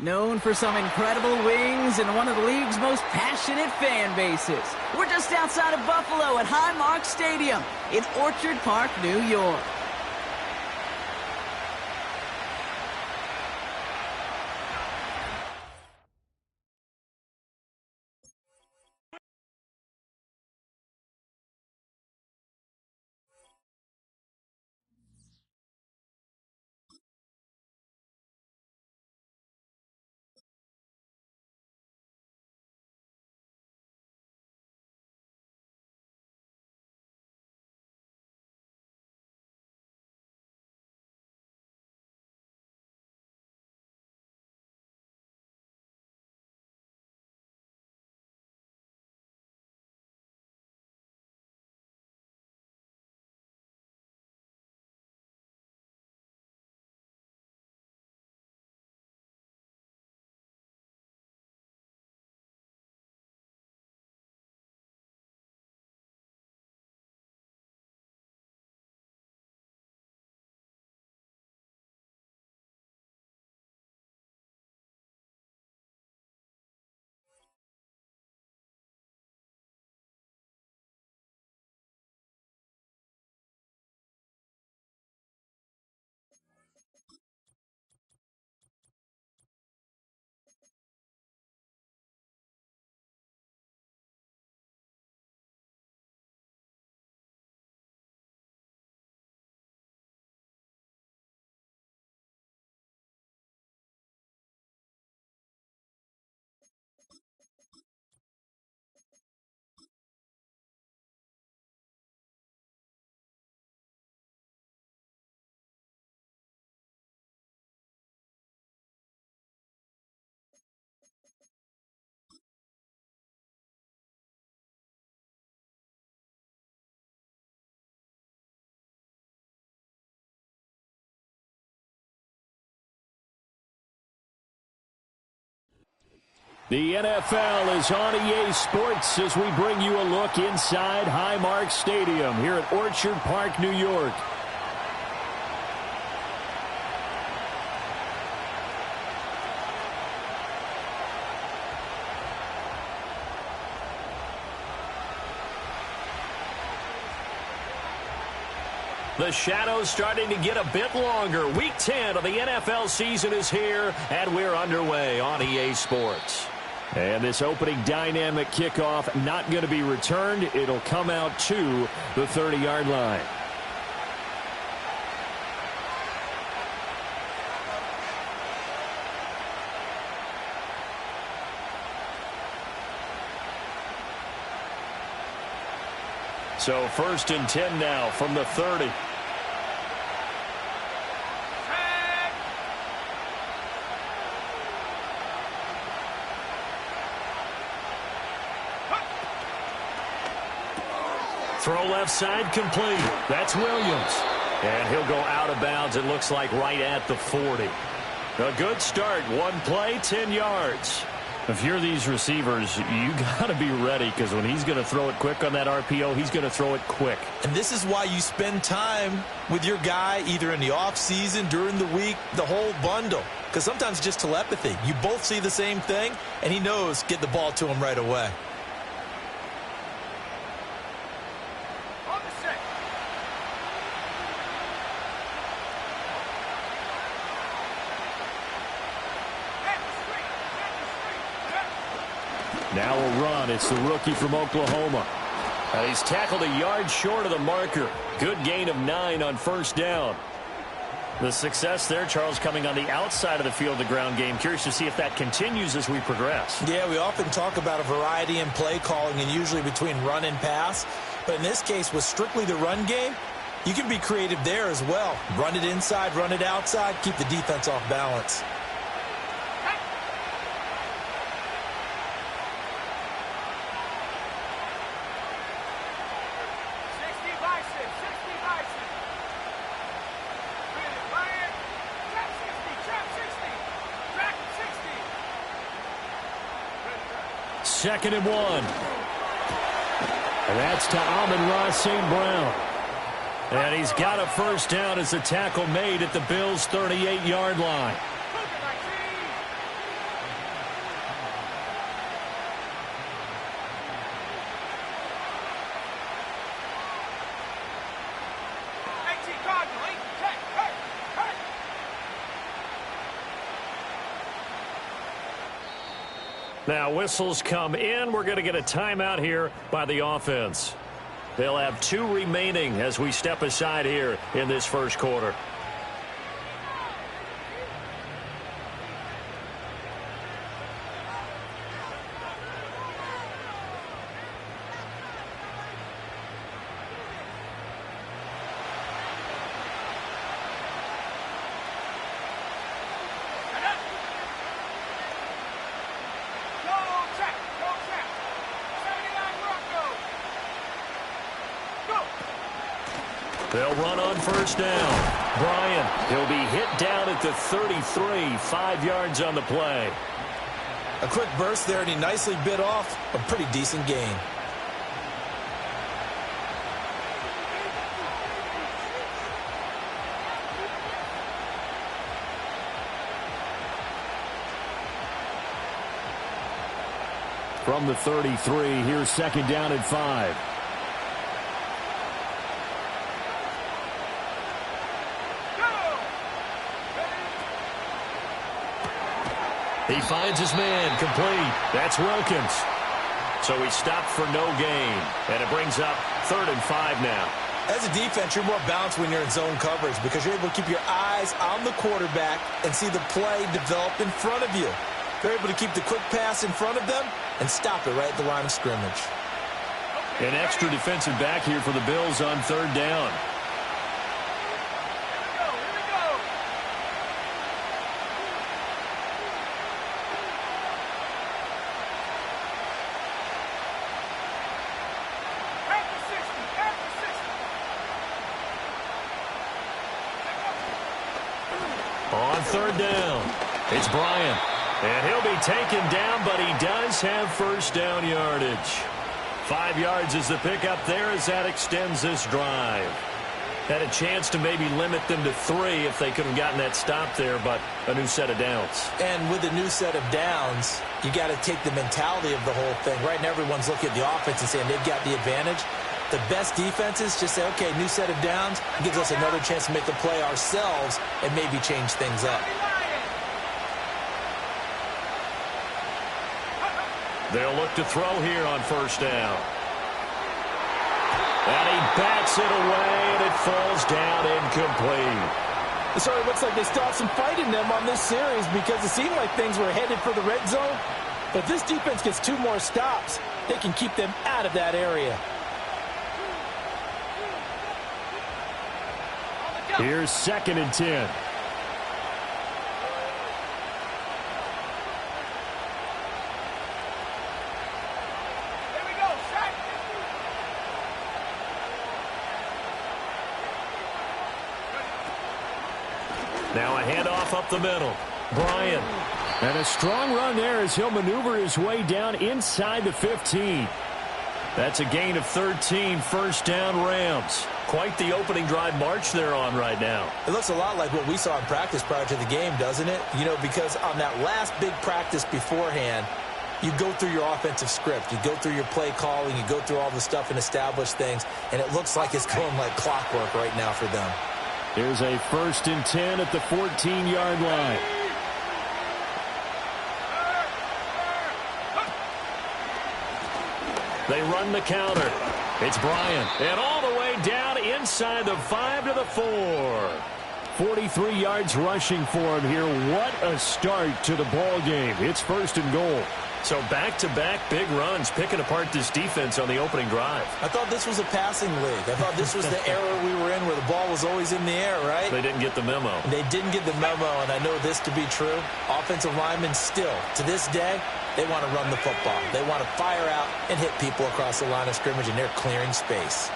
known for some incredible wings and one of the league's most passionate fan bases. We're just outside of Buffalo at Highmark Stadium in Orchard Park, New York. The NFL is on EA Sports as we bring you a look inside Highmark Stadium here at Orchard Park, New York. The shadow's starting to get a bit longer. Week 10 of the NFL season is here, and we're underway on EA Sports. And this opening dynamic kickoff not going to be returned. It'll come out to the 30-yard line. So 1st and 10 now from the 30. Throw left side complete. That's Williams. And he'll go out of bounds, it looks like, right at the 40. A good start. One play, 10 yards. If you're these receivers, you got to be ready, because when he's going to throw it quick on that RPO, he's going to throw it quick. And this is why you spend time with your guy either in the offseason, during the week, the whole bundle. Because sometimes it's just telepathy. You both see the same thing, and he knows get the ball to him right away. Now a run. It's the rookie from Oklahoma. And he's tackled a yard short of the marker. Good gain of 9 on 1st down. The success there, Charles, coming on the outside of the field, the ground game. Curious to see if that continues as we progress. Yeah, we often talk about a variety in play calling and usually between run and pass. But in this case, with strictly the run game, you can be creative there as well. Run it inside, run it outside, keep the defense off balance. Second and 1. And that's to Amon-Ra St. Brown. And he's got a 1st down as the tackle made at the Bills' 38-yard line. Now whistles come in. We're going to get a timeout here by the offense. They'll have 2 remaining as we step aside here in this first quarter. They'll run on first down. Bryant, he'll be hit down at the 33, 5 yards on the play. A quick burst there, and he nicely bit off a pretty decent gain. From the 33, here's second down and 5. He finds his man, complete. That's Wilkins. So he stopped for no gain, and it brings up 3rd and 5 now. As a defense, you're more balanced when you're in zone coverage because you're able to keep your eyes on the quarterback and see the play develop in front of you. They're able to keep the quick pass in front of them and stop it right at the line of scrimmage. An extra defensive back here for the Bills on 3rd down. On 3rd down, it's Bryant. And he'll be taken down, but he does have first down yardage. 5 yards is the pickup there as that extends this drive. Had a chance to maybe limit them to 3 if they could have gotten that stop there, but a new set of downs. And with a new set of downs, you got to take the mentality of the whole thing. Right now, everyone's looking at the offense and saying they've got the advantage. The best defenses just say, okay, new set of downs gives us another chance to make the play ourselves and maybe change things up. They'll look to throw here on first down. And he bats it away, and it falls down incomplete. It sort of looks like they still have some fight in them on this series because it seemed like things were headed for the red zone. But if this defense gets 2 more stops, they can keep them out of that area. Here's 2nd and 10. Now a handoff up the middle. Bryant. And a strong run there as he'll maneuver his way down inside the 15. That's a gain of 13, first down Rams. Quite the opening drive march they're on right now. It looks a lot like what we saw in practice prior to the game, doesn't it? You know, because on that last big practice beforehand, you go through your offensive script. You go through your play calling. You go through all the stuff and establish things. And it looks like it's going like clockwork right now for them. Here's a 1st and 10 at the 14-yard line. They run the counter. It's Bryant. And all the way down inside the 5 to the 4. 43 yards rushing for him here. What a start to the ball game. It's 1st and goal. So back-to-back big runs, picking apart this defense on the opening drive. I thought this was a passing league. I thought this was the era we were in where the ball was always in the air, right? They didn't get the memo. They didn't get the memo, and I know this to be true. Offensive linemen still, to this day, they want to run the football. They want to fire out and hit people across the line of scrimmage, and they're clearing space.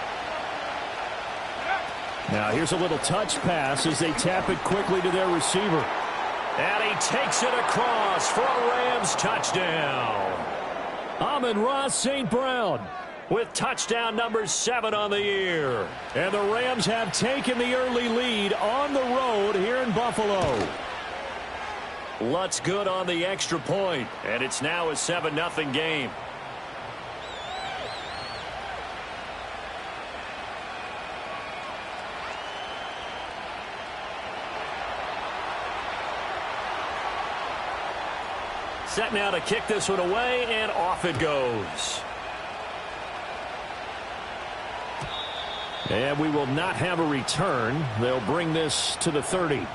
Now here's a little touch pass as they tap it quickly to their receiver. And he takes it across for a Rams touchdown. Amon-Ra St. Brown with touchdown number 7 on the year. And the Rams have taken the early lead on the road here in Buffalo. Lutz good on the extra point, and it's now a 7-0 game. Set now to kick this one away, and off it goes. And we will not have a return. They'll bring this to the 30.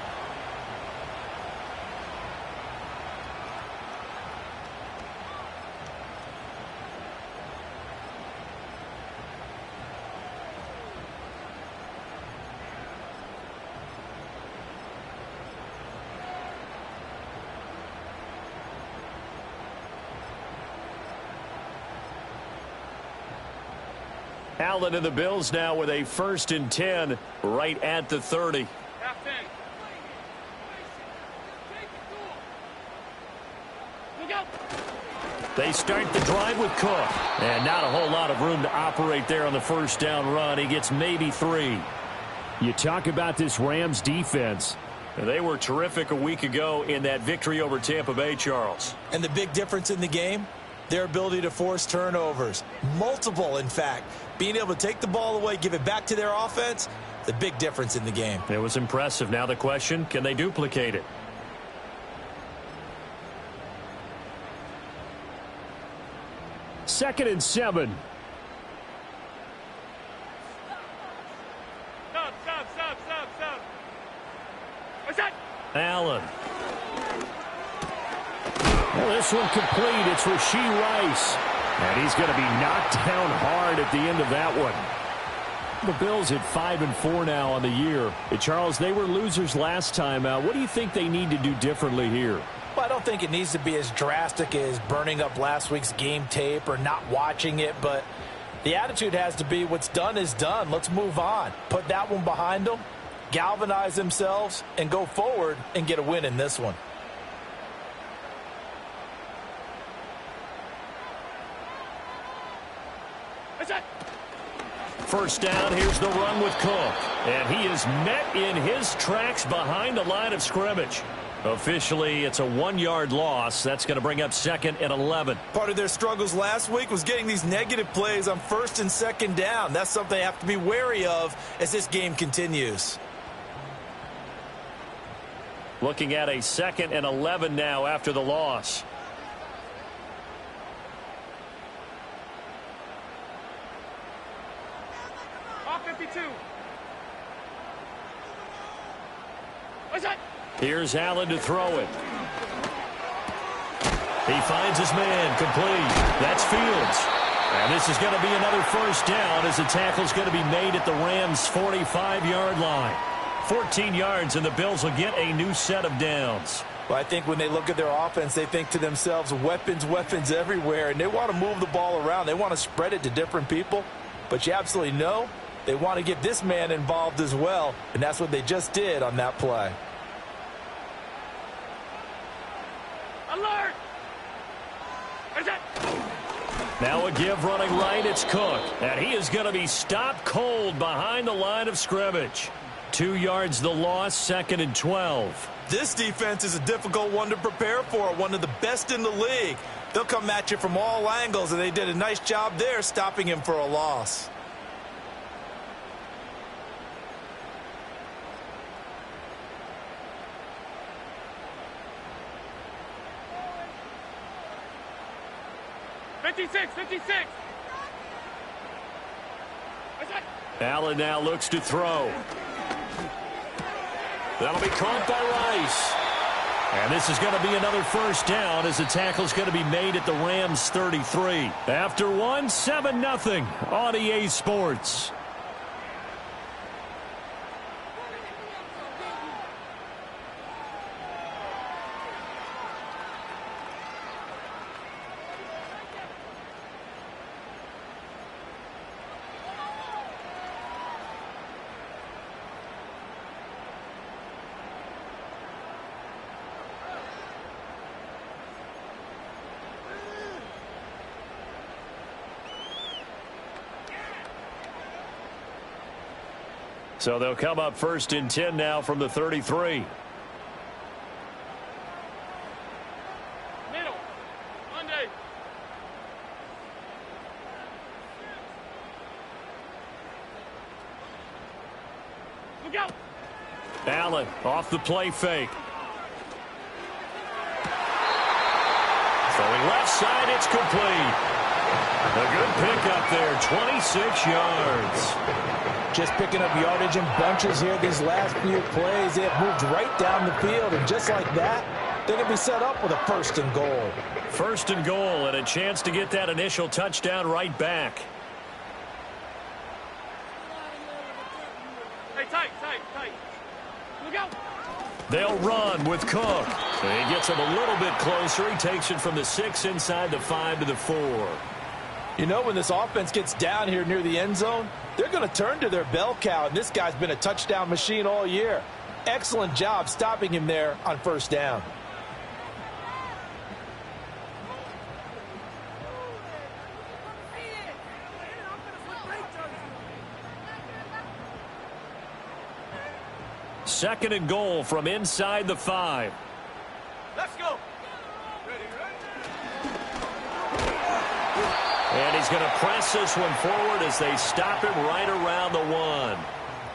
Allen and the Bills now with a 1st and 10 right at the 30. They start the drive with Cook. And not a whole lot of room to operate there on the 1st down run. He gets maybe 3. You talk about this Rams defense. They were terrific a week ago in that victory over Tampa Bay, Charles. And the big difference in the game? Their ability to force turnovers. Multiple, in fact. Being able to take the ball away, give it back to their offense, the big difference in the game. It was impressive. Now the question, can they duplicate it? Second and 7. Stop. What's that? Allen. Well, this one complete. It's Rashee Rice. And he's going to be knocked down hard at the end of that one. The Bills at 5-4 now on the year. Charles, they were losers last time out. What do you think they need to do differently here? Well, I don't think it needs to be as drastic as burning up last week's game tape or not watching it, but the attitude has to be what's done is done. Let's move on. Put that one behind them, galvanize themselves, and go forward and get a win in this one. First down, here's the run with Cook. And he is met in his tracks behind the line of scrimmage. Officially, it's a 1-yard loss. That's going to bring up 2nd and 11. Part of their struggles last week was getting these negative plays on 1st and 2nd down. That's something they have to be wary of as this game continues. Looking at a 2nd and 11 now after the loss. Here's Allen to throw it. He finds his man, complete. That's Fields. And this is going to be another 1st down as the tackle's going to be made at the Rams' 45-yard line. 14 yards, and the Bills will get a new set of downs. Well, I think when they look at their offense, they think to themselves, weapons everywhere, and they want to move the ball around. They want to spread it to different people, but you absolutely know they want to get this man involved as well, and that's what they just did on that play. Alert! Now a give running right, it's Cook. And he is going to be stopped cold behind the line of scrimmage. 2 yards the loss, 2nd and 12. This defense is a difficult one to prepare for, one of the best in the league. They'll come at you from all angles, and they did a nice job there stopping him for a loss. Allen now looks to throw. That'll be caught by Rice. And this is going to be another 1st down as the tackle's going to be made at the Rams' 33. After 7-0 on EA Sports. So they'll come up 1st and 10 now from the 33. Middle. Monday. Look out. Allen off the play fake. Throwing left side, it's complete. A good pickup there, 26 yards. Just picking up yardage in bunches here these last few plays. They have moved right down the field, and just like that, they're going to be set up with a 1st and goal. 1st and goal, and a chance to get that initial touchdown right back. Hey, tight. Look out. They'll run with Cook. And he gets him a little bit closer. He takes it from the 6 inside the 5 to the 4. You know, when this offense gets down here near the end zone, they're going to turn to their bell cow, and this guy's been a touchdown machine all year. Excellent job stopping him there on 1st down. Second and goal from inside the 5. Let's go. And he's going to press this one forward as they stop him right around the 1.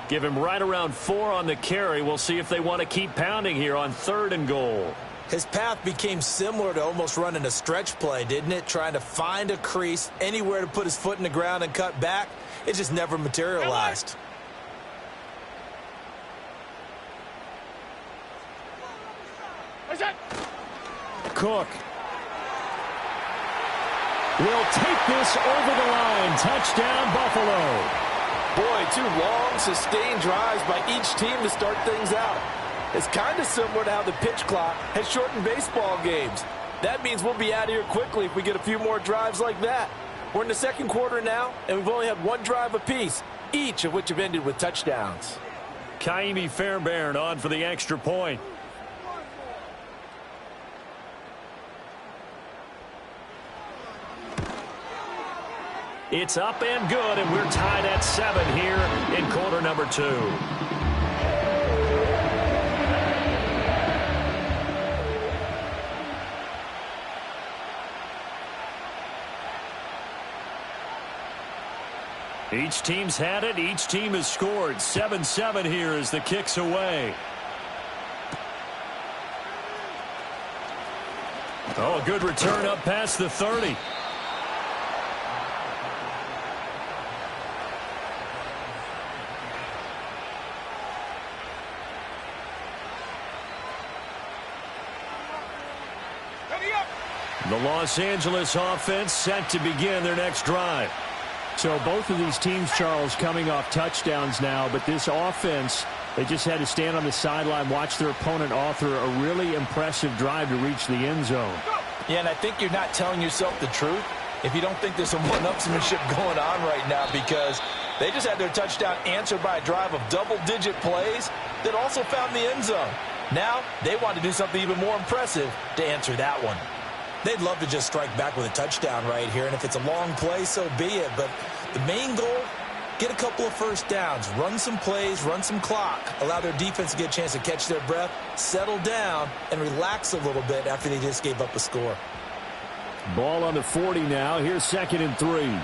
Give him right around 4 on the carry. We'll see if they want to keep pounding here on 3rd and goal. His path became similar to almost running a stretch play, didn't it? Trying to find a crease, anywhere to put his foot in the ground and cut back. It just never materialized. Cook will take this over the line. Touchdown, Buffalo. Boy, 2 long, sustained drives by each team to start things out. It's kind of similar to how the pitch clock has shortened baseball games. That means we'll be out of here quickly if we get a few more drives like that. We're in the 2nd quarter now, and we've only had 1 drive apiece, each of which have ended with touchdowns. Kaimi Fairbairn on for the extra point. It's up and good, and we're tied at 7 here in quarter number 2. Each team's had it. Each team has scored. 7-7 here as the kick's away. Oh, a good return up past the 30. The Los Angeles offense set to begin their next drive. So both of these teams, Charles, coming off touchdowns now, but this offense, they just had to stand on the sideline, watch their opponent author a really impressive drive to reach the end zone. Yeah, and I think you're not telling yourself the truth if you don't think there's some one-upsmanship going on right now, because they just had their touchdown answered by a drive of double-digit plays that also found the end zone. Now they want to do something even more impressive to answer that one. They'd love to just strike back with a touchdown right here, and if it's a long play, so be it. But the main goal, get a couple of 1st downs, run some plays, run some clock, allow their defense to get a chance to catch their breath, settle down, and relax a little bit after they just gave up a score. Ball on the 40 now. Here's 2nd and 3.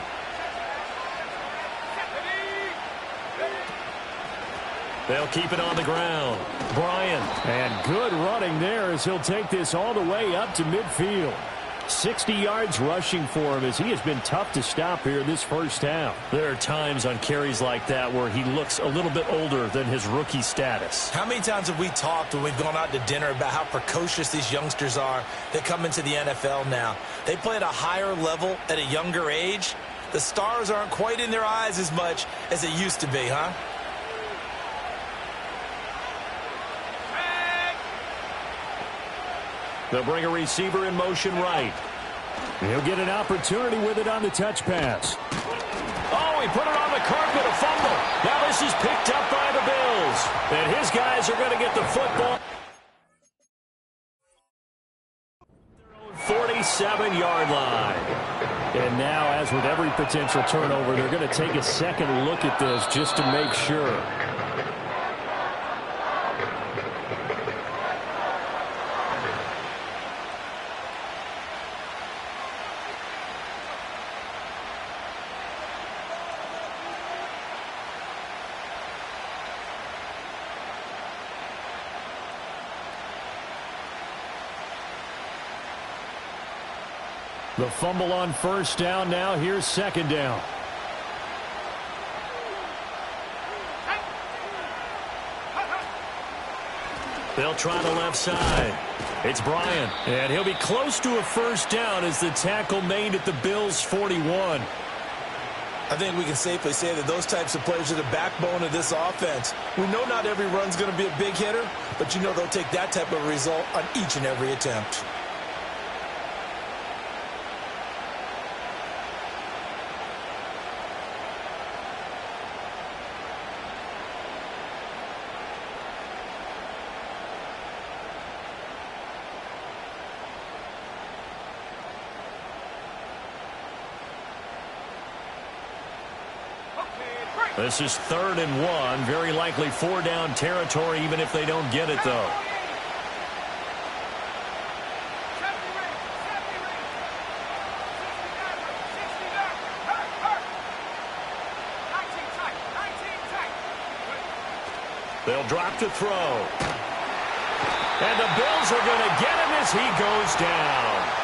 They'll keep it on the ground. Bryant. And good running there as he'll take this all the way up to midfield. 60 yards rushing for him as he has been tough to stop here this 1st half. There are times on carries like that where he looks a little bit older than his rookie status. How many times have we talked when we've gone out to dinner about how precocious these youngsters are that come into the NFL now? They play at a higher level at a younger age. The stars aren't quite in their eyes as much as it used to be, huh? They'll bring a receiver in motion right. He'll get an opportunity with it on the touch pass. Oh, he put it on the carpet, a fumble. Now this is picked up by the Bills. And his guys are going to get the football. 47-yard line. And now, as with every potential turnover, they're going to take a second look at this just to make sure. The fumble on first down. Now here's second down. They'll try the left side. It's Bryant, and he'll be close to a first down as the tackle made at the Bills' 41. I think we can safely say that those types of players are the backbone of this offense. We know not every run's going to be a big hitter, but you know they'll take that type of result on each and every attempt. This is 3rd and 1. Very likely 4-down territory, even if they don't get it, though. They'll drop to throw. And the Bills are going to get him as he goes down.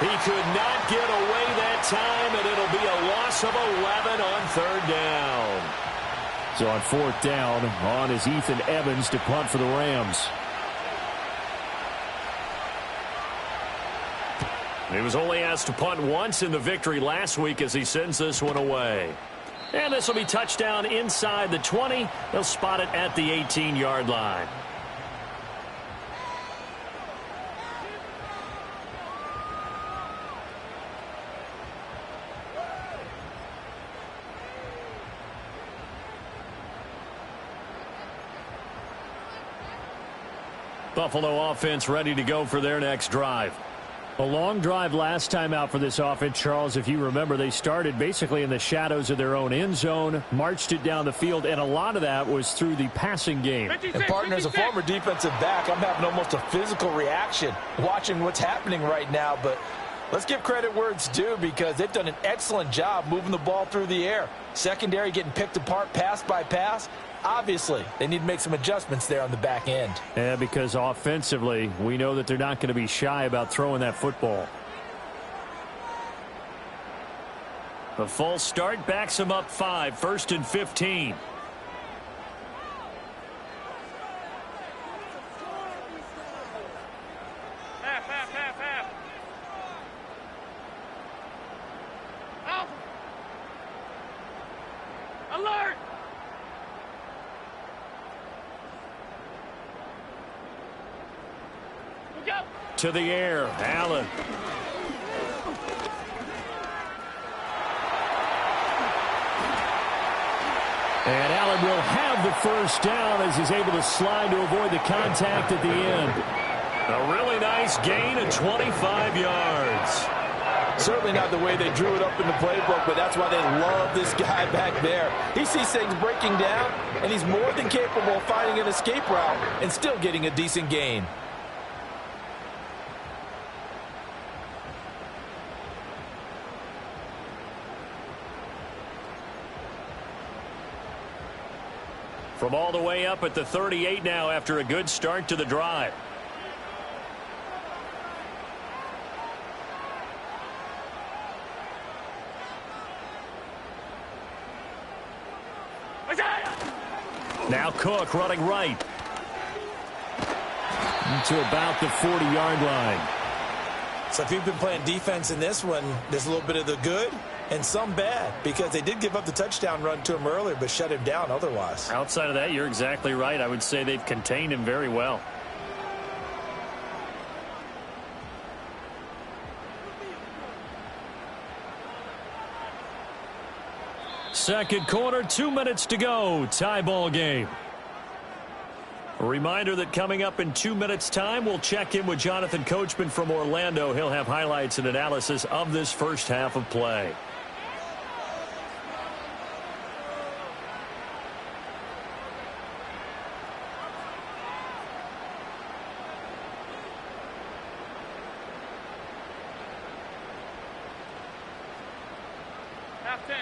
He could not get away that time, and it'll be a loss of 11 on 3rd down. So on 4th down, on is Ethan Evans to punt for the Rams. He was only asked to punt once in the victory last week as he sends this one away. And this will be touchdown inside the 20. They'll spot it at the 18-yard line. Buffalo offense ready to go for their next drive. A long drive last time out for this offense, Charles. If you remember, they started basically in the shadows of their own end zone, marched it down the field, and a lot of that was through the passing game. And partner, as a former defensive back, I'm having almost a physical reaction watching what's happening right now. But let's give credit where it's due because they've done an excellent job moving the ball through the air. Secondary getting picked apart pass by pass. Obviously, they need to make some adjustments there on the back end. Yeah, because offensively, we know that they're not going to be shy about throwing that football. The false start backs them up 5, 1st and 15. Half. Out. Alert! To the air, Allen. And Allen will have the first down as he's able to slide to avoid the contact at the end. A really nice gain of 25 yards. Certainly not the way they drew it up in the playbook, but that's why they love this guy back there. He sees things breaking down, and he's more than capable of finding an escape route and still getting a decent gain. From all the way up at the 38 now after a good start to the drive. Now Cook running right. To about the 40-yard line. So if you've been playing defense in this one, there's a little bit of the good and some bad because they did give up the touchdown run to him earlier but shut him down otherwise. Outside of that, you're exactly right. I would say they've contained him very well. Second quarter, 2 minutes to go. Tie ball game. A reminder that coming up in 2 minutes' time, we'll check in with Jonathan Coachman from Orlando. He'll have highlights and analysis of this first half of play. Half 10.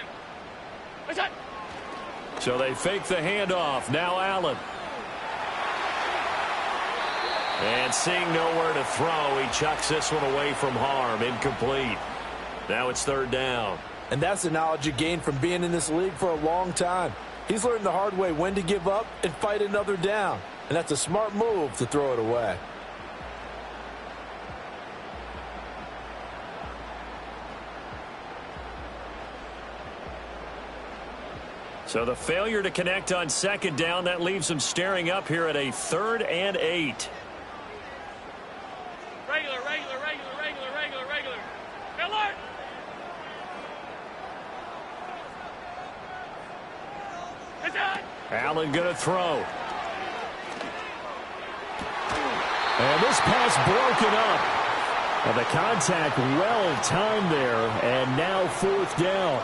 So they fake the handoff. Now Allen. And seeing nowhere to throw, he chucks this one away from harm. Incomplete. Now it's third down. And that's the knowledge you gain from being in this league for a long time. He's learned the hard way when to give up and fight another down. And that's a smart move to throw it away. So the failure to connect on second down, that leaves him staring up here at a 3rd and 8. Regular. Alert! It's on! Allen going to throw. And this pass broken up. And the contact well timed there. And now 4th down.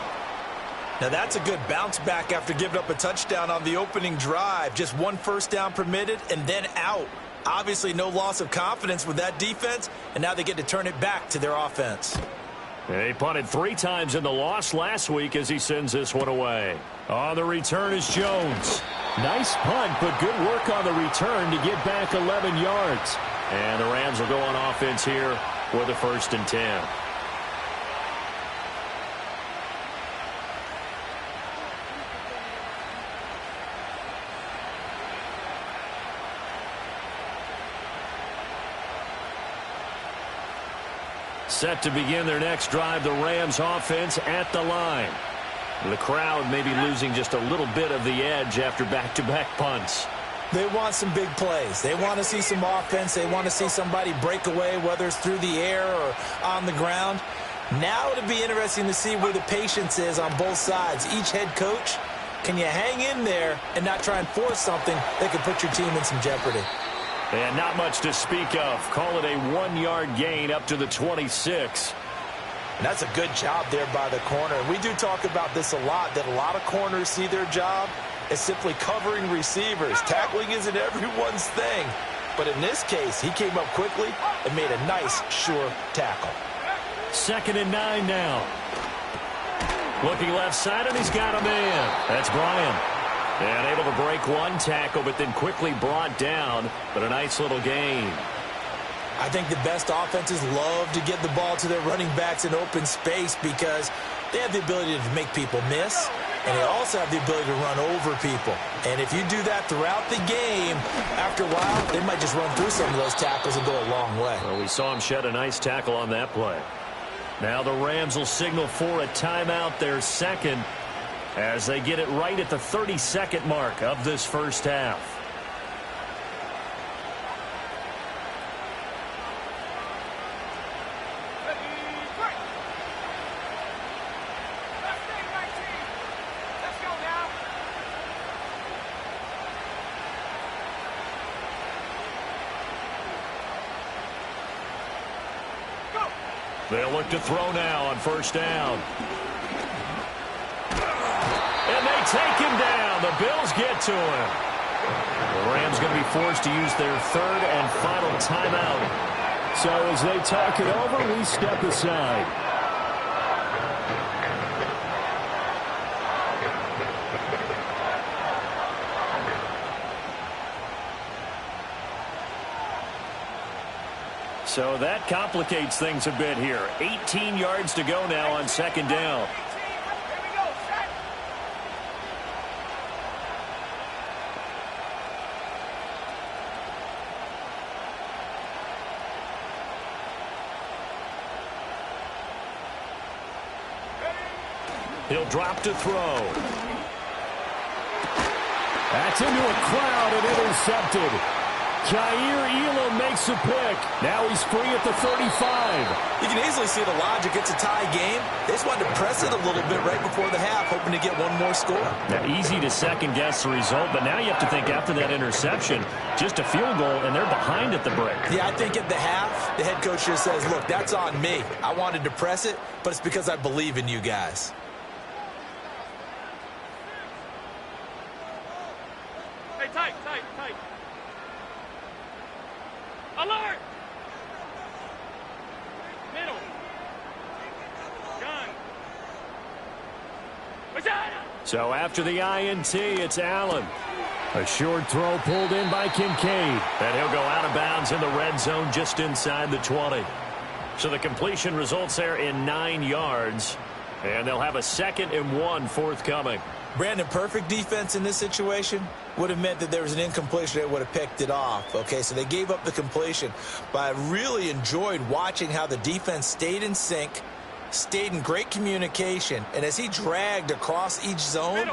Now that's a good bounce back after giving up a touchdown on the opening drive. Just 1 first down permitted and then out. Obviously no loss of confidence with that defense, and now they get to turn it back to their offense. He punted 3 times in the loss last week as he sends this one away. On the return is Jones. Nice punt, but good work on the return to get back 11 yards. And the Rams will go on offense here with a 1st and 10. Set to begin their next drive, the Rams offense at the line. The crowd may be losing just a little bit of the edge after back-to-back punts. They want some big plays. They want to see some offense. They want to see somebody break away, whether it's through the air or on the ground. Now it'll be interesting to see where the patience is on both sides. Each head coach, can you hang in there and not try and force something that could put your team in some jeopardy? And not much to speak of. Call it a 1-yard gain up to the 26. And that's a good job there by the corner. And we do talk about this a lot, that a lot of corners see their job as simply covering receivers. Tackling isn't everyone's thing. But in this case, he came up quickly and made a nice, sure tackle. 2nd and 9 now. Looking left side, and he's got a man. That's Bryant. And able to break 1 tackle, but then quickly brought down. But a nice little gain. I think the best offenses love to get the ball to their running backs in open space because they have the ability to make people miss, and they also have the ability to run over people. And if you do that throughout the game, after a while, they might just run through some of those tackles and go a long way. Well, we saw him shed a nice tackle on that play. Now the Rams will signal for a timeout, their 2nd, as they get it right at the 32nd mark of this first half. They'll look to throw now on 1st down. And they take him down. The Bills get to him. The Rams going to be forced to use their 3rd and final timeout. So as they talk it over, we step aside. So that complicates things a bit here. 18 yards to go now on 2nd down. He'll drop to throw. That's into a crowd and intercepted. Jair Elam makes a pick. Now he's free at the 35. You can easily see the logic. It's a tie game. They just wanted to press it a little bit right before the half, hoping to get one more score. Now, easy to second-guess the result, but now you have to think after that interception, just a field goal, and they're behind at the break. Yeah, I think at the half, the head coach just says, look, that's on me. I wanted to press it, but it's because I believe in you guys. Hey, tight. Alert! Middle. Gun. So after the INT, it's Allen. A short throw pulled in by Kincaid. And he'll go out of bounds in the red zone just inside the 20. So the completion results there in 9 yards. And they'll have a 2nd and 1 forthcoming. Brandon, perfect defense in this situation would have meant that there was an incompletion that would have picked it off. Okay, so they gave up the completion. But I really enjoyed watching how the defense stayed in sync, stayed in great communication, and as he dragged across each zone,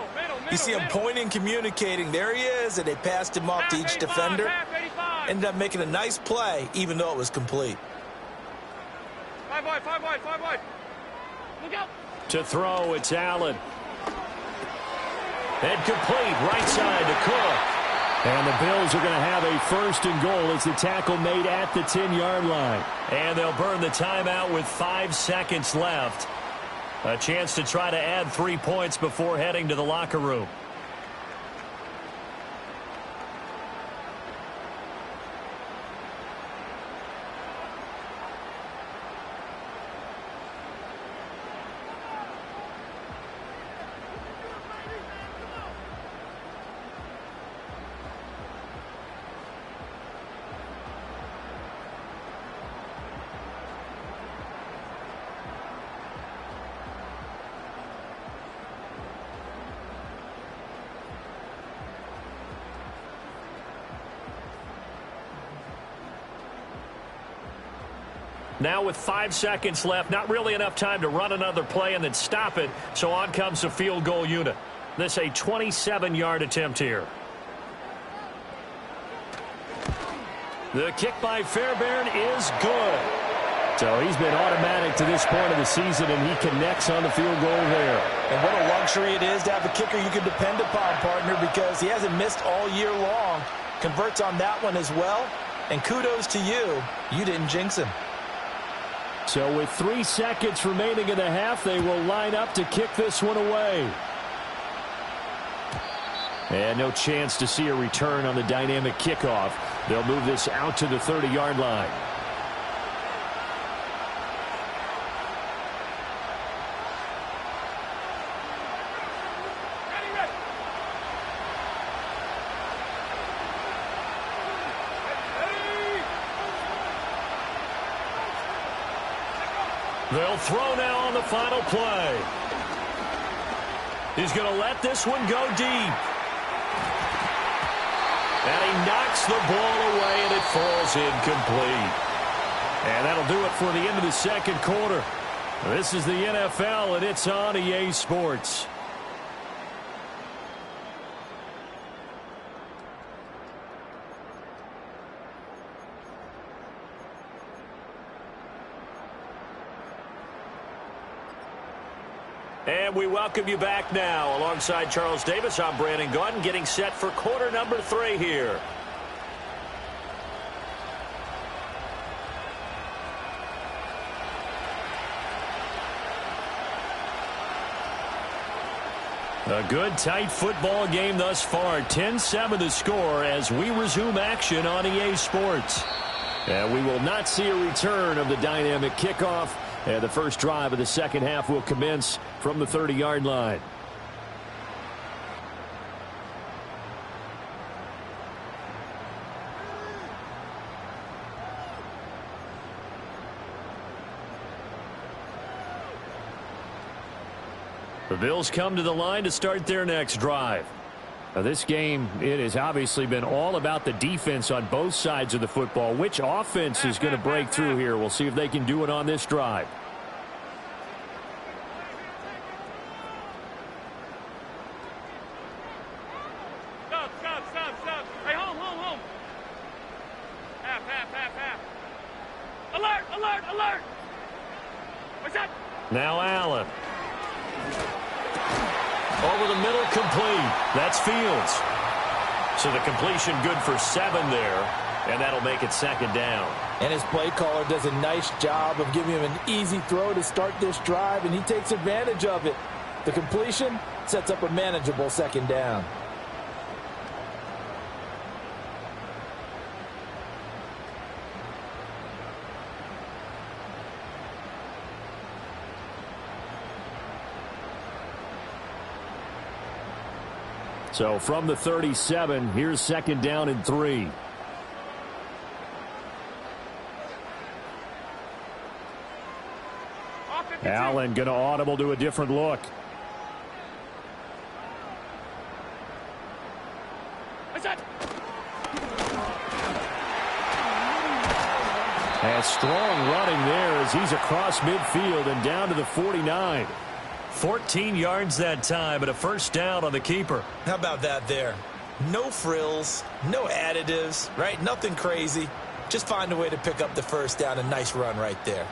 you see him pointing, communicating. There he is, and they passed him off to each defender. Ended up making a nice play, even though it was complete. 5 wide. Look out. To throw, it's Allen. And complete, right side to Cook. And the Bills are going to have a 1st and goal as the tackle made at the 10-yard line. And they'll burn the timeout with 5 seconds left. A chance to try to add 3 points before heading to the locker room. Now with 5 seconds left, not really enough time to run another play and then stop it. So on comes the field goal unit. This a 27-yard attempt here. The kick by Fairbairn is good. So he's been automatic to this point of the season, and he connects on the field goal there. And what a luxury it is to have a kicker you can depend upon, partner, because he hasn't missed all year long. Converts on that one as well. And kudos to you. You didn't jinx him. So with 3 seconds remaining in the half, they will line up to kick this one away. And no chance to see a return on the dynamic kickoff. They'll move this out to the 30-yard line. They'll throw now on the final play. He's going to let this one go deep. And he knocks the ball away, and it falls incomplete. And that'll do it for the end of the second quarter. This is the NFL, and it's on EA Sports. And we welcome you back now. Alongside Charles Davis, I'm Brandon Gaudin, getting set for quarter number 3 here. A good, tight football game thus far. 10-7 the score as we resume action on EA Sports. And we will not see a return of the dynamic kickoff. And the first drive of the second half will commence from the 30-yard line. The Bills come to the line to start their next drive. Now, this game, it has obviously been all about the defense on both sides of the football. Which offense is going to break through here? We'll see if they can do it on this drive. Stop. Hey, home. Half. Alert. What's that? Now Allen. Over the middle, complete. That's Fields. So the completion good for 7 there, and that'll make it second down. And his play caller does a nice job of giving him an easy throw to start this drive, and he takes advantage of it. The completion sets up a manageable second down. So from the 37, here's 2nd down and 3. Allen going to audible to a different look. And strong running there as he's across midfield and down to the 49. 14 yards that time, but a first down on the keeper. How about that there? No frills, no additives, right? Nothing crazy. Just find a way to pick up the first down. A nice run right there.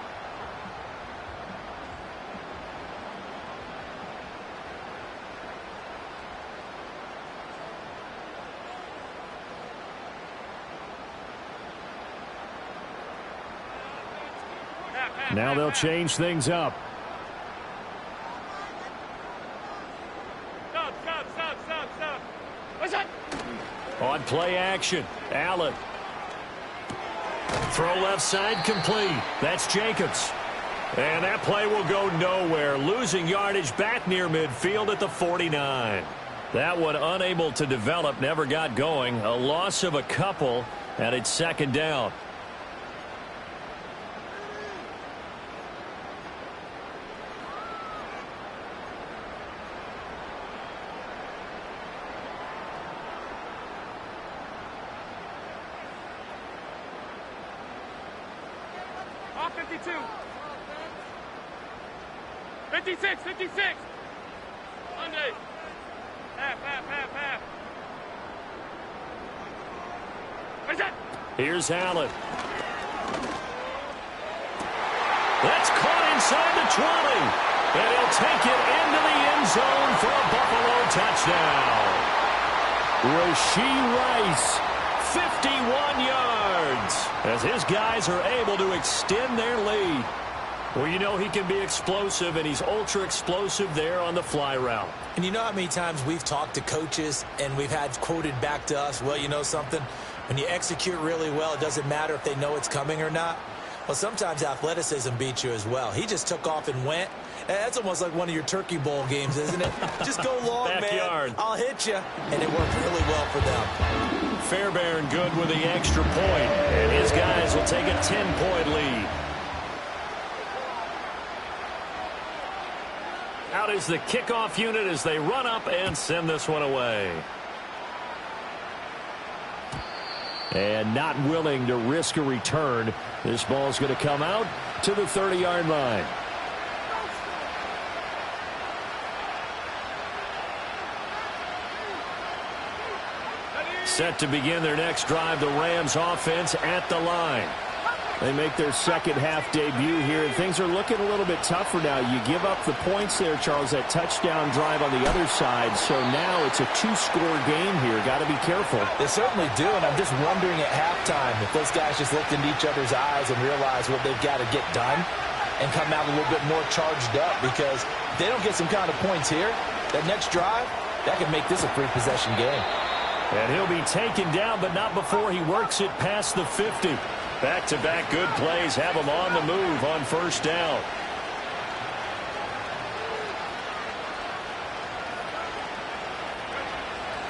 Now they'll change things up. Stop. What's that? On play action, Allen. Throw left side complete. That's Jacobs. And that play will go nowhere. Losing yardage back near midfield at the 49. That one unable to develop, never got going. A loss of a couple, and it's 2nd down. Off 52. 56. Monday. Half. What's that? Here's Allen. That's caught inside the 20. And he'll take it into the end zone for a Buffalo touchdown. Rashee Rice, 51 yards, as his guys are able to extend their lead. Well, you know he can be explosive, and he's ultra-explosive there on the fly route. And you know how many times we've talked to coaches and we've had quoted back to us, well, you know something? When you execute really well, it doesn't matter if they know it's coming or not. Well, sometimes athleticism beats you as well. He just took off and went. That's almost like one of your Turkey Bowl games, isn't it? Just go long, Backyard. man. I'll hit you. And it worked really well for them. Fairbairn good with the extra point, and his guys will take a 10-point lead. Out is the kickoff unit as they run up and send this one away. And not willing to risk a return. This ball's going to come out to the 30-yard line. Set to begin their next drive, the Rams offense at the line. They make their second half debut here, and things are looking a little bit tougher now. You give up the points there, Charles, that touchdown drive on the other side. So now it's a 2-score game here. Got to be careful. They certainly do, and I'm just wondering at halftime if those guys just looked into each other's eyes and realized what they've got to get done and come out a little bit more charged up, because if they don't get some kind of points here, that next drive, that could make this a 3-possession game. And he'll be taken down, but not before he works it past the 50. Back-to-back good plays have him on the move on first down.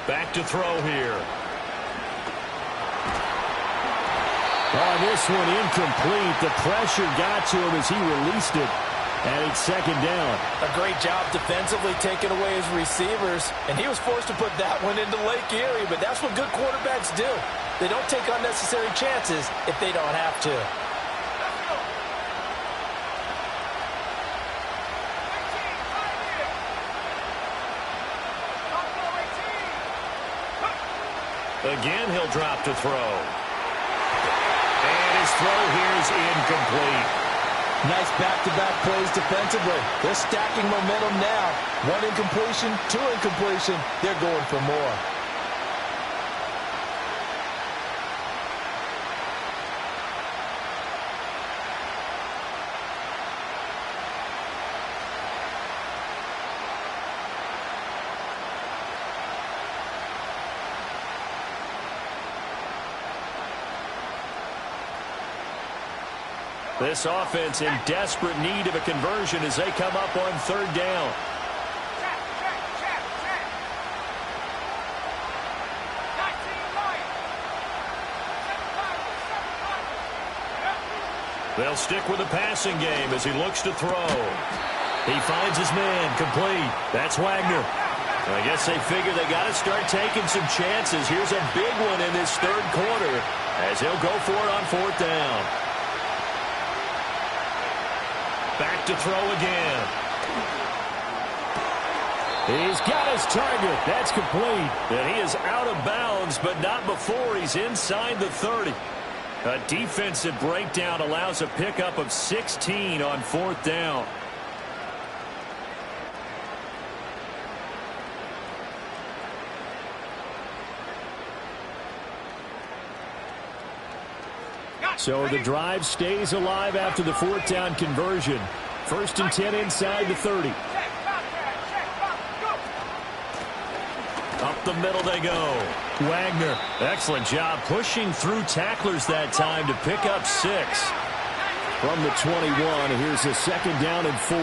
Back to throw here. On this one, incomplete. The pressure got to him as he released it. And it's second down. A great job defensively taking away his receivers, and he was forced to put that one into Lake Erie, but that's what good quarterbacks do. They don't take unnecessary chances if they don't have to. Again, he'll drop to throw. And his throw here is incomplete. Nice back-to-back plays defensively. They're stacking momentum now. 1 incompletion, 2 incompletion. They're going for more. This offense in desperate need of a conversion as they come up on third down. They'll stick with the passing game as he looks to throw. He finds his man, complete. That's Wagner. I guess they figure they got to start taking some chances. Here's a big one in this third quarter as he'll go for it on fourth down. Back to throw again. He's got his target. That's complete. And he is out of bounds, but not before he's inside the 30. A defensive breakdown allows a pickup of 16 on fourth down. So the drive stays alive after the fourth down conversion. 1st and 10 inside the 30. Up the middle they go. Wagner, excellent job pushing through tacklers that time to pick up 6. From the 21, here's a 2nd down and 4.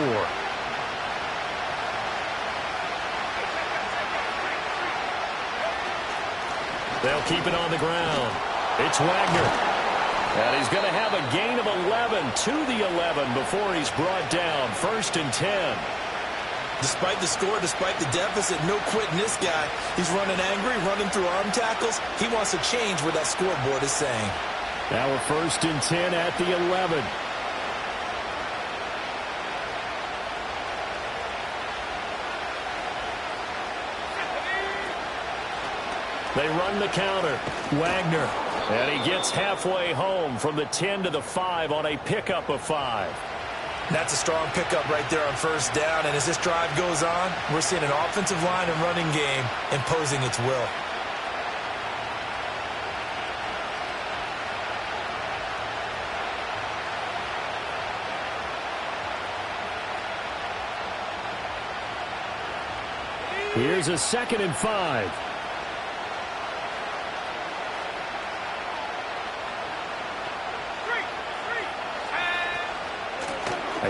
They'll keep it on the ground. It's Wagner. And he's going to have a gain of 11 to the 11 before he's brought down. 1st and 10. Despite the score, despite the deficit, no quitting this guy. He's running angry, running through arm tackles. He wants to change what that scoreboard is saying. Now a 1st and 10 at the 11. They run the counter. Wagner. And he gets halfway home from the 10 to the 5 on a pickup of 5. That's a strong pickup right there on 1st down. And as this drive goes on, we're seeing an offensive line and running game imposing its will. Here's a 2nd and 5.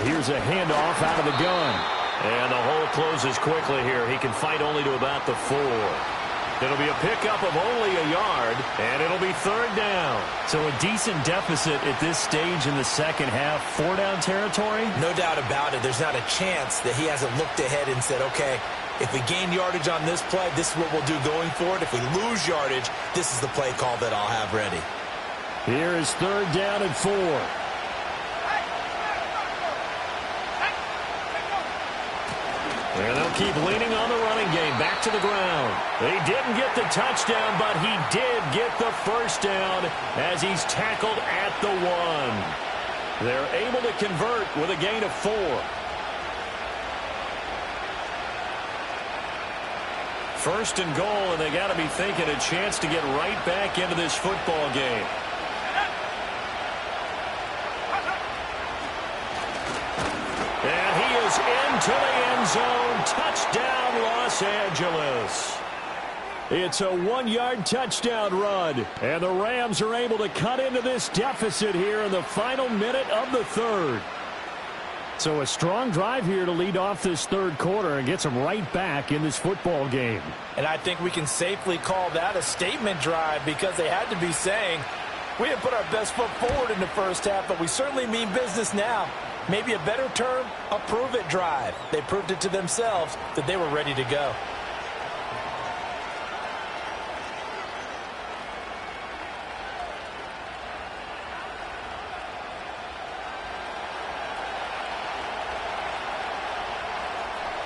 Here's a handoff out of the gun. And the hole closes quickly here. He can fight only to about the 4. It'll be a pickup of only a yard, and it'll be 3rd down. So a decent deficit at this stage in the second half. 4-down territory? No doubt about it. There's not a chance that he hasn't looked ahead and said, okay, if we gain yardage on this play, this is what we'll do going forward. If we lose yardage, this is the play call that I'll have ready. Here is 3rd down and 4. And they'll keep leaning on the running game. Back to the ground. He didn't get the touchdown, but he did get the 1st down as he's tackled at the 1. They're able to convert with a gain of 4. 1st and goal, and they got to be thinking a chance to get right back into this football game. And he is into the end zone. Touchdown, Los Angeles. It's a 1-yard touchdown run. And the Rams are able to cut into this deficit here in the final minute of the 3rd. So a strong drive here to lead off this 3rd quarter and gets them right back in this football game. And I think we can safely call that a statement drive because they had to be saying, we have put our best foot forward in the first half, but we certainly mean business now. Maybe a better term, a prove-it drive. They proved it to themselves that they were ready to go.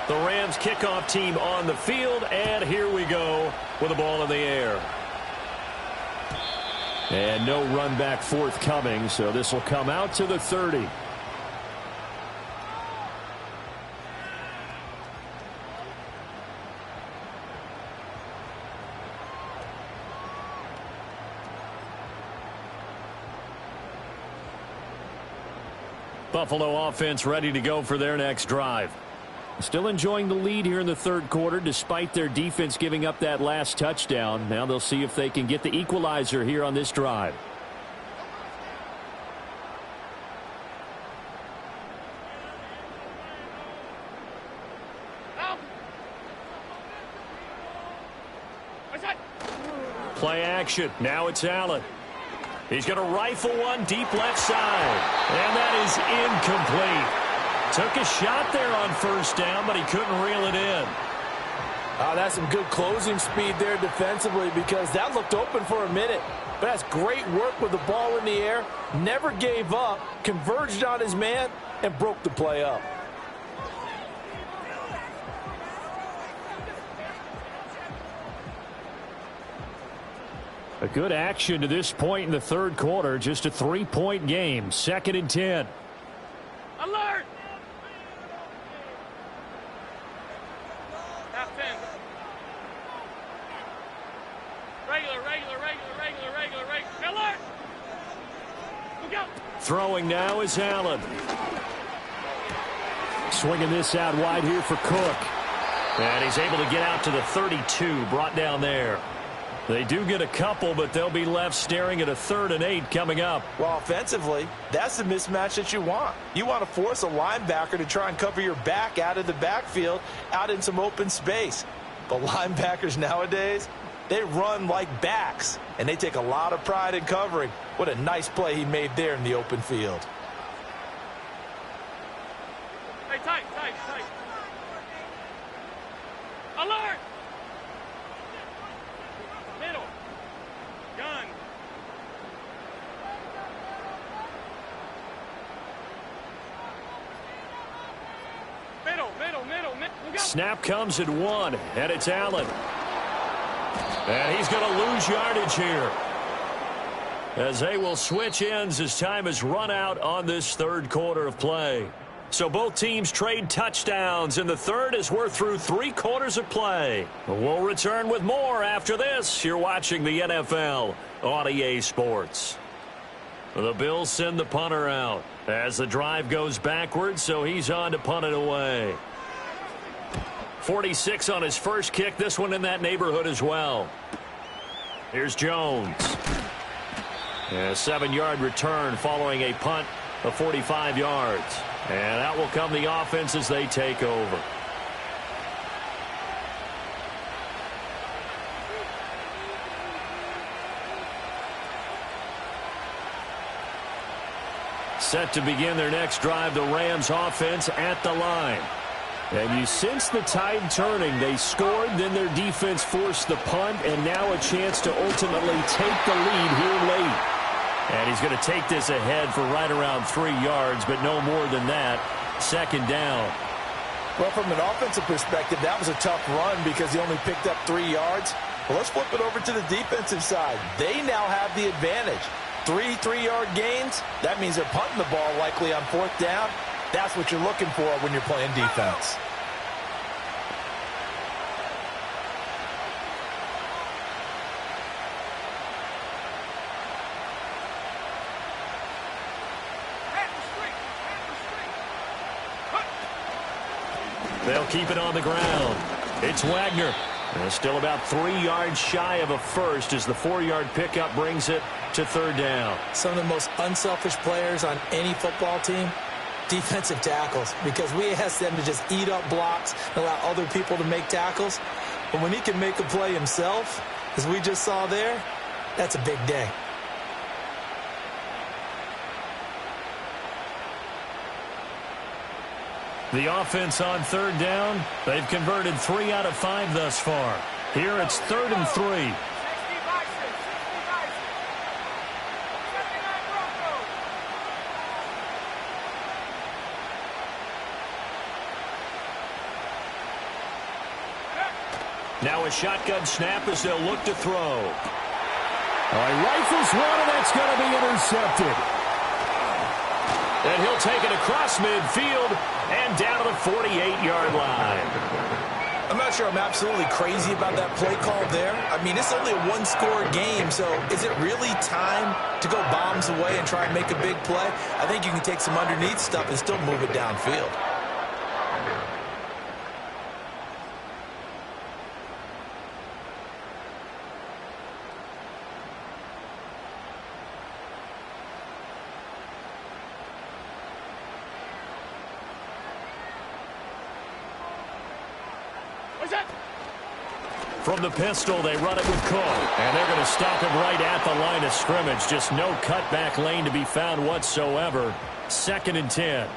The Rams kickoff team on the field, and here we go with the ball in the air. And no run back forthcoming, so this will come out to the 30. Buffalo offense ready to go for their next drive. Still enjoying the lead here in the 3rd quarter despite their defense giving up that last touchdown. Now they'll see if they can get the equalizer here on this drive. Play action. Now it's Allen. He's going to rifle one deep left side. And that is incomplete. Took a shot there on first down, but he couldn't reel it in. That's some good closing speed there defensively because that looked open for a minute. But that's great work with the ball in the air. Never gave up, converged on his man, and broke the play up. A good action to this point in the third quarter. Just a 3-point game. 2nd and 10. Alert! Half 10. Regular. Alert! Look out! Throwing now is Allen. Swinging this out wide here for Cook. And he's able to get out to the 32. Brought down there. They do get a couple, but they'll be left staring at a 3rd and 8 coming up. Well, offensively, that's the mismatch that you want. You want to force a linebacker to try and cover your back out of the backfield, out in some open space. But linebackers nowadays, they run like backs, and they take a lot of pride in covering. What a nice play he made there in the open field. Hey, tight. Alert! Middle. Gun. Middle. Snap comes at 1, and it's Allen. And he's going to lose yardage here, as they will switch ends as time has run out on this third quarter of play. So both teams trade touchdowns in the third as we're through 3 quarters of play. We'll return with more after this. You're watching the NFL on EA Sports. The Bills send the punter out as the drive goes backwards, so he's on to punt it away. 46 on his first kick, this one in that neighborhood as well. Here's Jones. A 7-yard return following a punt of 45 yards. And out will come the offense as they take over. Set to begin their next drive, the Rams offense at the line. And you sense the tide turning. They scored, then their defense forced the punt, and now a chance to ultimately take the lead here late. And he's going to take this ahead for right around 3 yards, but no more than that. 2nd down. Well, from an offensive perspective, that was a tough run because he only picked up 3 yards. Well, let's flip it over to the defensive side. They now have the advantage. 3 3-yard gains, that means they're punting the ball likely on 4th down. That's what you're looking for when you're playing defense. They'll keep it on the ground. It's Wagner. And still about 3 yards shy of a first as the 4-yard pickup brings it to 3rd down. Some of the most unselfish players on any football team, defensive tackles, because we ask them to just eat up blocks and allow other people to make tackles. But when he can make a play himself, as we just saw there, that's a big day. The offense on 3rd down, they've converted 3 out of 5 thus far. Here it's 3rd and 3. Now a shotgun snap as they'll look to throw. Rifles one, and that's going to be intercepted. And he'll take it across midfield and down to the 48-yard line. I'm not sure I'm absolutely crazy about that play call there. I mean, it's only a one-score game, so is it really time to go bombs away and try and make a big play? I think you can take some underneath stuff and still move it downfield. From the pistol, they run it with Cook. And they're going to stop him right at the line of scrimmage. Just no cutback lane to be found whatsoever. 2nd and 10.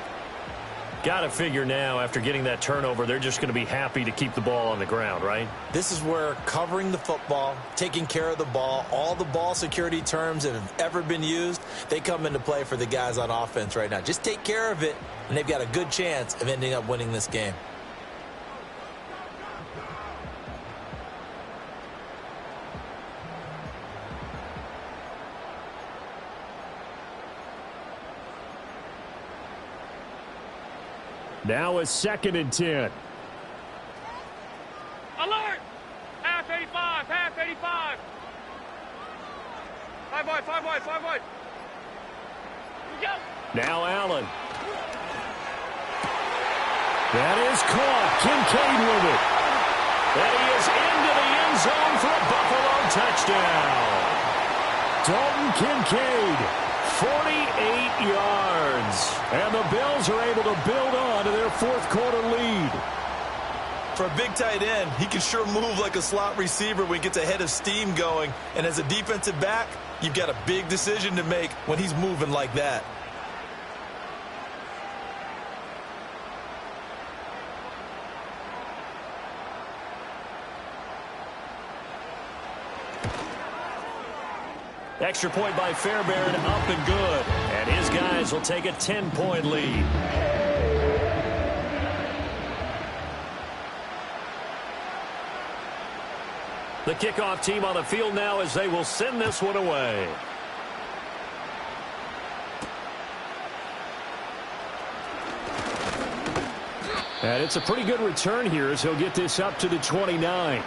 Got to figure now, after getting that turnover, they're just going to be happy to keep the ball on the ground, right? This is where covering the football, taking care of the ball, all the ball security terms that have ever been used, they come into play for the guys on offense right now. Just take care of it, and they've got a good chance of ending up winning this game. Now a 2nd and 10. Alert! Half 85, half 85. 5 wide, 5 wide, 5 wide. Here we go. Now Allen. That is caught. Kincaid with it. And he is into the end zone for a Buffalo touchdown. Dalton Kincaid, 48 yards. And the Bills are able to build on to their 4th quarter lead. For a big tight end, he can sure move like a slot receiver when he gets a head of steam going. And as a defensive back, you've got a big decision to make when he's moving like that. Extra point by Fairbairn, up and good. And his guys will take a 10-point lead. The kickoff team on the field now as they will send this one away. And it's a pretty good return here as he'll get this up to the 29.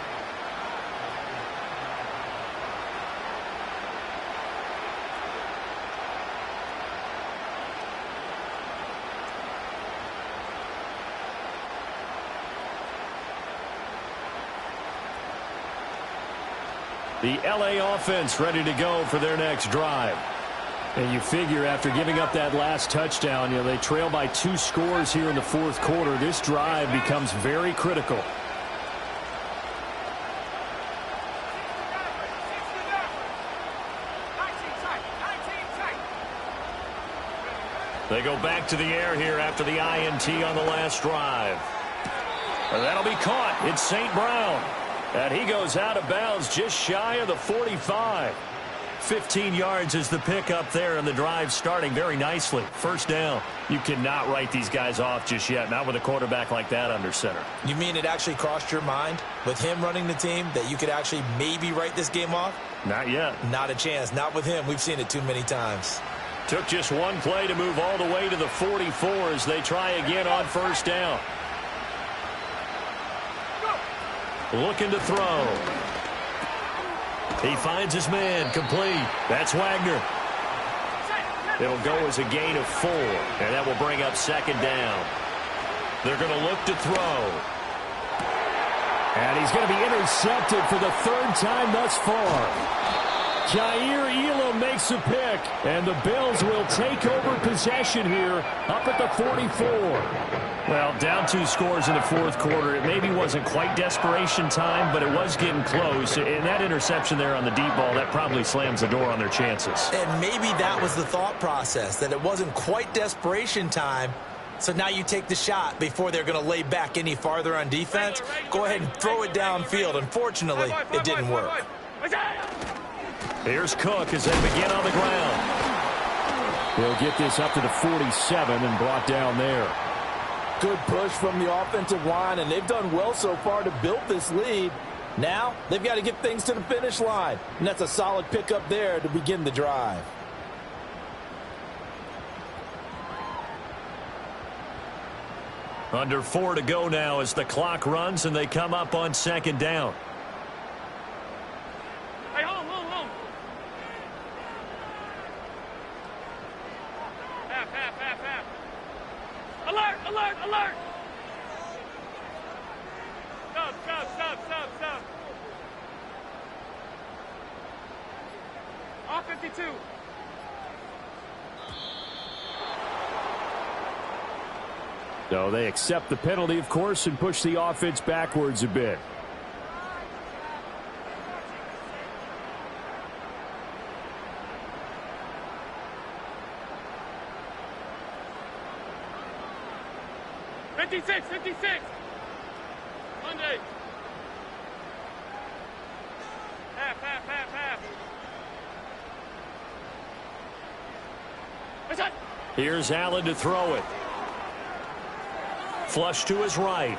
The LA offense ready to go for their next drive. And you figure after giving up that last touchdown, they trail by 2 scores here in the 4th quarter. This drive becomes very critical. They go back to the air here after the INT on the last drive. And that'll be caught. It's St. Brown. And he goes out of bounds just shy of the 45. 15 yards is the pickup there, and the drive starting very nicely. 1st down. You cannot write these guys off just yet, not with a quarterback like that under center. You mean it actually crossed your mind with him running the team that you could actually maybe write this game off? Not yet. Not a chance. Not with him. We've seen it too many times. Took just one play to move all the way to the 44 as they try again on 1st down. Looking to throw. He finds his man, complete. That's Wagner. It'll go as a gain of 4, and that will bring up 2nd down. They're going to look to throw. And he's going to be intercepted for the 3rd time thus far. Jair Elam makes a pick, and the Bills will take over possession here up at the 44. Well, down 2 scores in the 4th quarter. It maybe wasn't quite desperation time, but it was getting close. And that interception there on the deep ball, that probably slams the door on their chances. And maybe that was the thought process, that it wasn't quite desperation time. So now you take the shot before they're going to lay back any farther on defense. Go ahead and throw it downfield. Unfortunately, it didn't work. Here's Cook as they begin on the ground. They'll get this up to the 47 and brought down there. Good push from the offensive line, and they've done well so far to build this lead. Now they've got to get things to the finish line, and that's a solid pickup there to begin the drive. Under 4 to go now as the clock runs and they come up on 2nd down. Hey, home. Half. Alert. Stop. Off 52. So they accept the penalty, of course, and push the offense backwards a bit. 56, 56. Monday. Half. Here's Allen to throw it. Flush to his right.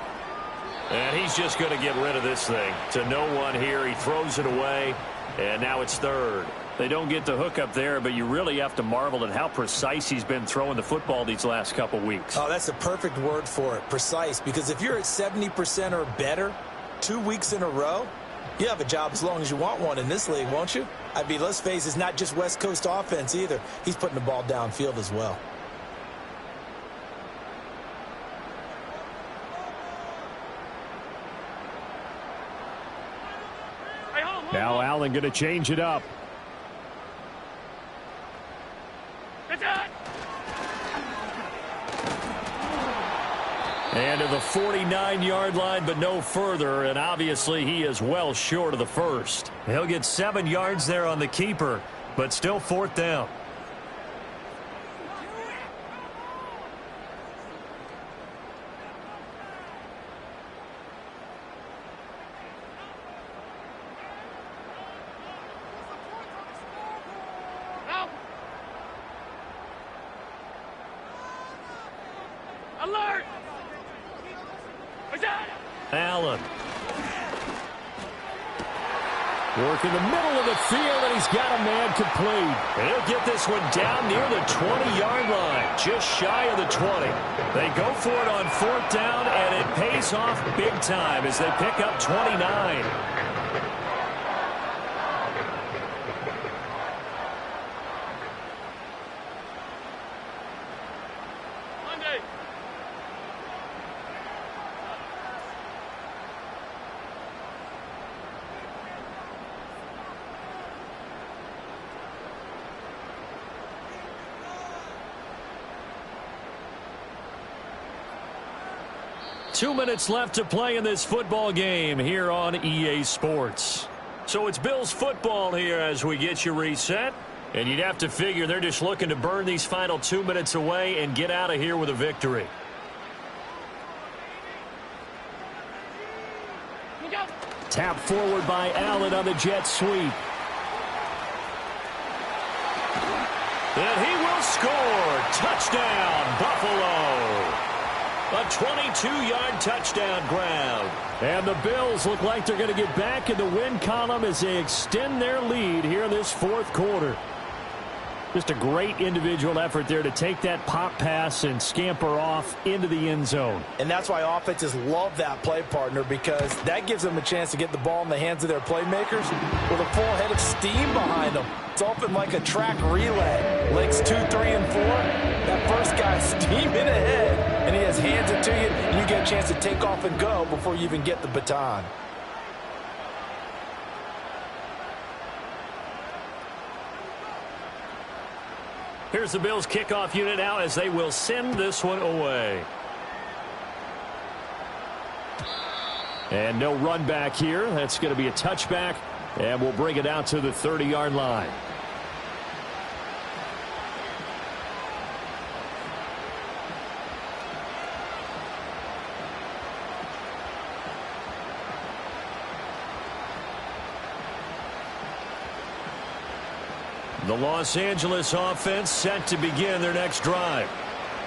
And he's just going to get rid of this thing. To no one here. He throws it away. And now it's third. They don't get the hook up there, but you really have to marvel at how precise he's been throwing the football these last couple weeks. Oh, that's the perfect word for it, precise. Because if you're at 70% or better 2 weeks in a row, you have a job as long as you want one in this league, won't you? I mean, let's face it, it's not just West Coast offense either. He's putting the ball downfield as well. Now Allen going to change it up. And to the 49-yard line, but no further. And obviously he is well short of the first. He'll get 7 yards there on the keeper, but still fourth down. Alert! Allen. Work in the middle of the field, and he's got a man complete. And he'll get this one down near the 20-yard line, just shy of the 20. They go for it on fourth down, and it pays off big time as they pick up 29. Monday. 2 minutes left to play in this football game here on EA Sports. So it's Bills football here as we get you reset. And you'd have to figure they're just looking to burn these final 2 minutes away and get out of here with a victory. Tap forward by Allen on the jet sweep. And he will score. Touchdown, Buffalo. A 22-yard touchdown grab. And the Bills look like they're going to get back in the win column as they extend their lead here in this fourth quarter. Just a great individual effort there to take that pop pass and scamper off into the end zone. And that's why offenses love that play, partner, because that gives them a chance to get the ball in the hands of their playmakers with a full head of steam behind them. It's often like a track relay. Legs 2, 3, and 4. That first guy's steaming ahead, and he has hands it to you, and you get a chance to take off and go before you even get the baton. Here's the Bills kickoff unit now as they will send this one away. And no run back here. That's going to be a touchback, and we'll bring it out to the 30-yard line. The Los Angeles offense set to begin their next drive.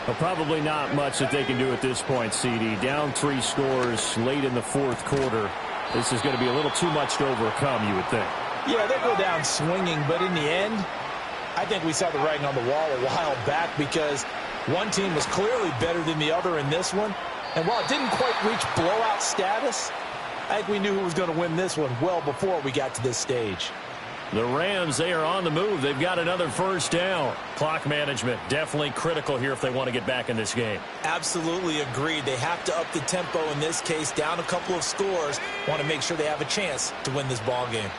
Well, probably not much that they can do at this point, CD. Down 3 scores late in the fourth quarter. This is going to be a little too much to overcome, you would think. Yeah, they go down swinging, but in the end, I think we saw the writing on the wall a while back because one team was clearly better than the other in this one. And while it didn't quite reach blowout status, I think we knew who was going to win this one well before we got to this stage. The Rams, they are on the move. They've got another first down. Clock management, definitely critical here if they want to get back in this game. Absolutely agreed. They have to up the tempo in this case, down a couple of scores. Want to make sure they have a chance to win this ball game.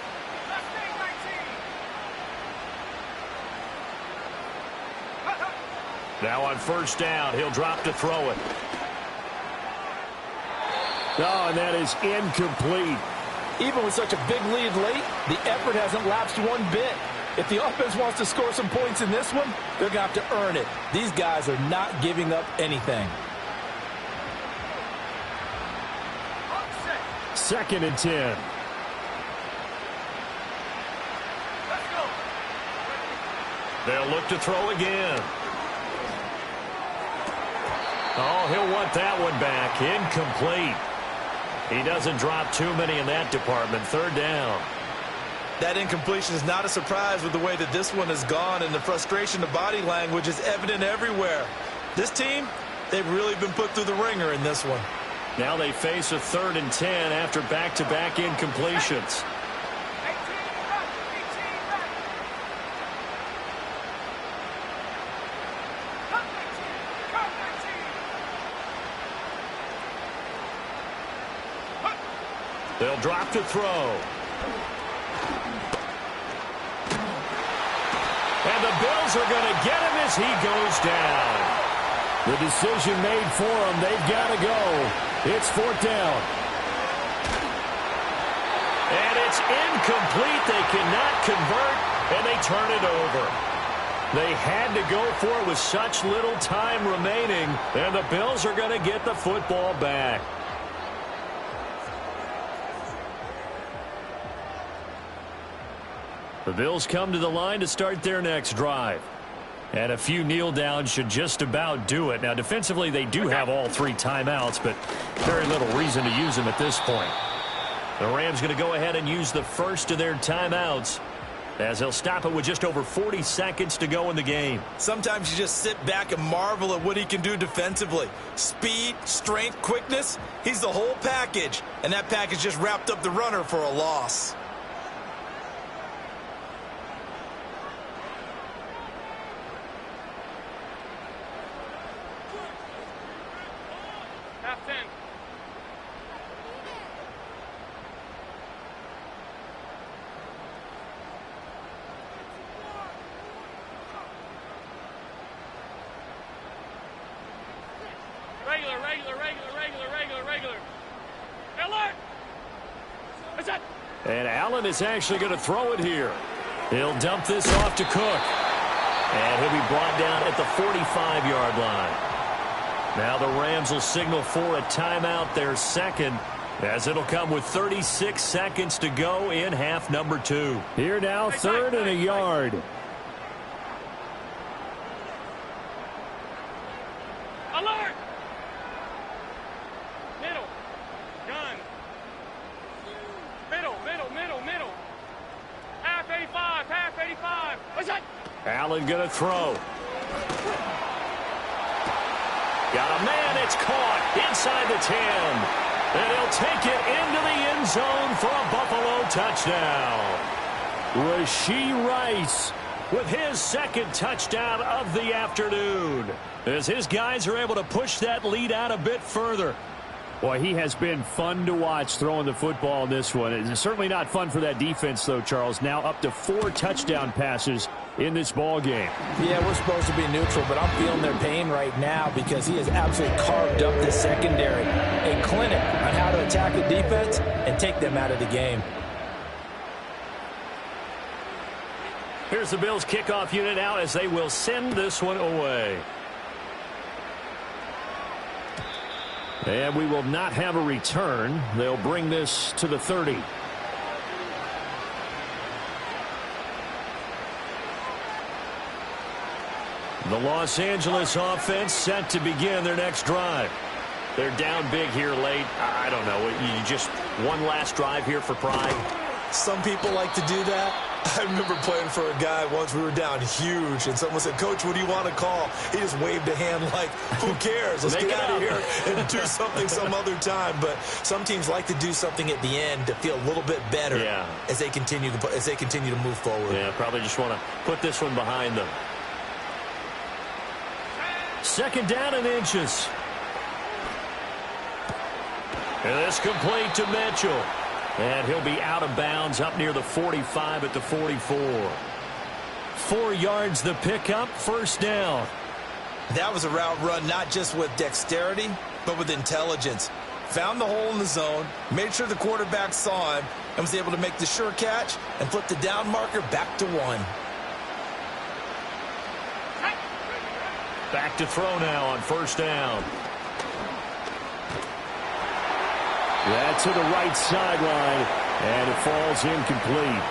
Now on first down, he'll drop to throw it. Oh, and that is incomplete. Even with such a big lead late, the effort hasn't lapsed one bit. If the offense wants to score some points in this one, they're going to have to earn it. These guys are not giving up anything. 2nd and 10. They'll look to throw again. Oh, he'll want that one back. Incomplete. He doesn't drop too many in that department. 3rd down. That incompletion is not a surprise with the way that this one has gone, and the frustration, the body language is evident everywhere. This team, they've really been put through the ringer in this one. Now they face a 3rd and 10 after back-to-back incompletions. They'll drop to throw. And the Bills are going to get him as he goes down. The decision made for them. They've got to go. It's 4th down. And it's incomplete. They cannot convert, and they turn it over. They had to go for it with such little time remaining, and the Bills are going to get the football back. The Bills come to the line to start their next drive. And a few kneel downs should just about do it. Now, defensively, they do have all 3 timeouts, but very little reason to use them at this point. The Rams going to go ahead and use the first of their timeouts as they'll stop it with just over 40 seconds to go in the game. Sometimes you just sit back and marvel at what he can do defensively. Speed, strength, quickness, he's the whole package. And that package just wrapped up the runner for a loss. Half 10. Regular. Alert! What's that? And Allen is actually going to throw it here. He'll dump this off to Cook. And he'll be brought down at the 45-yard line. Now the Rams will signal for a timeout, their second, as it'll come with 36 seconds to go in half number 2. Here now, 3rd and a yard. Alert! Middle. Gun. Middle. Half 85. What's that? Allen going to throw. Got a man, it's caught inside the 10. And he'll take it into the end zone for a Buffalo touchdown. Rashee Rice with his 2nd touchdown of the afternoon, as his guys are able to push that lead out a bit further. Boy, he has been fun to watch throwing the football in this one. It's certainly not fun for that defense, though, Charles. Now up to 4 touchdown passes in this ball game. Yeah, we're supposed to be neutral, but I'm feeling their pain right now because he has absolutely carved up the secondary. A clinic on how to attack the defense and take them out of the game. Here's the Bills kickoff unit out as they will send this one away. And we will not have a return. They'll bring this to the 30. The Los Angeles offense set to begin their next drive. They're down big here late. I don't know. You just one last drive here for pride. Some people like to do that. I remember playing for a guy once. We were down huge, and someone said, "Coach, what do you want to call?" He just waved a hand like, "Who cares? Let's get out of here and do something some other time." But some teams like to do something at the end to feel a little bit better as they continue to move forward. Yeah, probably just want to put this one behind them. 2nd down and inches. And this complete to Mitchell. And he'll be out of bounds up near the 45 at the 44. 4 yards the pickup, 1st down. That was a route run not just with dexterity, but with intelligence. Found the hole in the zone, made sure the quarterback saw him, and was able to make the sure catch and flip the down marker back to 1. Back to throw now on 1st down. That to the right sideline, and it falls incomplete.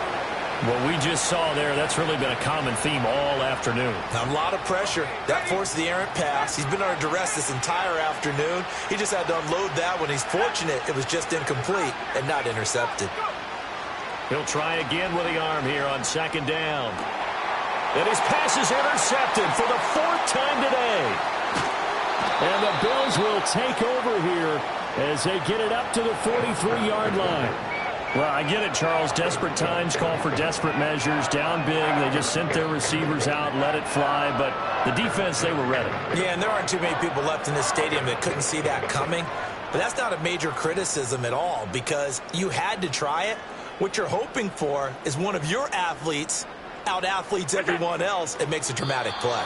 What we just saw there, that's really been a common theme all afternoon. A lot of pressure. That forced the errant pass. He's been under duress this entire afternoon. He just had to unload that one. He's fortunate it was just incomplete and not intercepted. He'll try again with the arm here on second down. And his pass is intercepted for the 4th time today. And the Bills will take over here as they get it up to the 43-yard line. Well, I get it, Charles. Desperate times call for desperate measures. Down big, they just sent their receivers out, let it fly. But the defense, they were ready. Yeah, and there aren't too many people left in this stadium that couldn't see that coming. But that's not a major criticism at all because you had to try it. What you're hoping for is one of your athletes out-athletes everyone else and makes a dramatic play.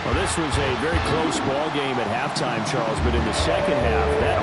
Well, this was a very close ball game at halftime, Charles, but in the second half, that